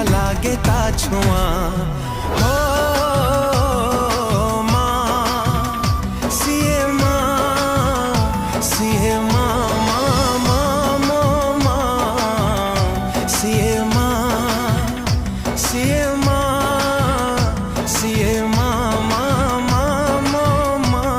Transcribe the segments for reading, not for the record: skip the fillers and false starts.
बढ़िया लागे ता छुआ हो माँ सीए माँ सीए माँ माँ माँ माँ माँ सीए माँ सीए माँ सीए माँ माँ माँ माँ माँ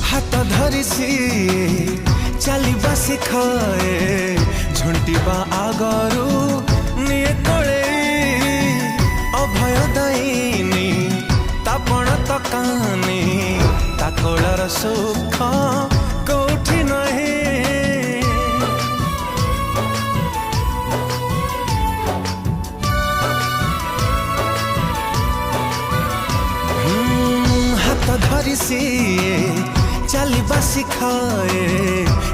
हाथ धरी सी चलिबा शिखाए झुंटिबा आगरू निये कोले अभय दायिनी तापण तकानी ताकोलर सुख कोठी नहीं हाथ धरी सी चलिबा शिखाए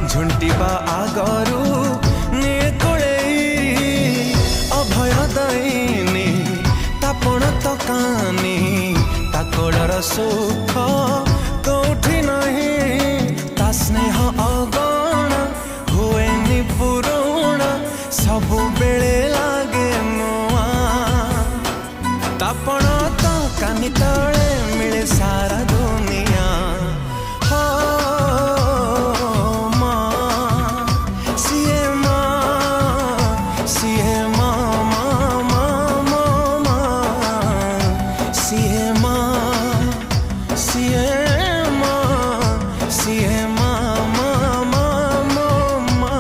झुंटिबा आगरू निये कोले अभय दायिनी तापण तकानी ताकोलर सुख कोठी नहीं ता स्नेह अगण हुएनि पुरुण सबु बेले लागे नुआ तापण तकानी तले मिले सारा दुनिया हो माँ सीए माँ सीए माँ माँ माँ माँ माँ सीए माँ सीए माँ सीए माँ माँ माँ माँ माँ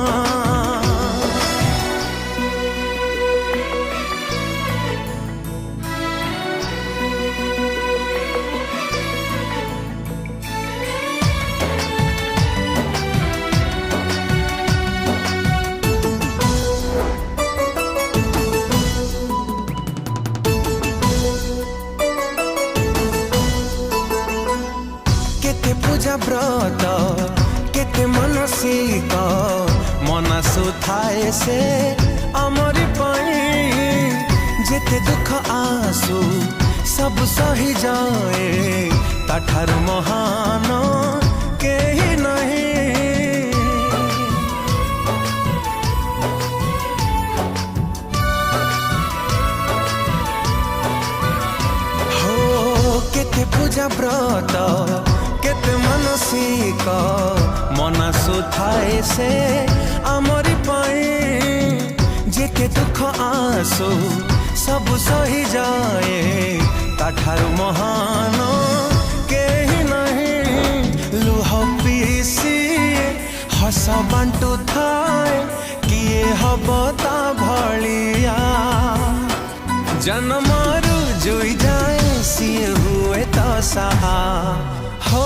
केते पूजा व्रत केते मानसिक मनसु थाए से अमरी पाई जेते दुख आसु सब सही जाए ताठार महान केही नहीं हो केते पूजा व्रत केते मानसिक मनसु थाए से अमरी पाई जेते दुख आसु सब सही जाए ताठार महान केही नहीं लुह पीसी हस बांटू थाए किए हब ता भलिया जन्मरू जुई जाए सिए हुए तो सहा हो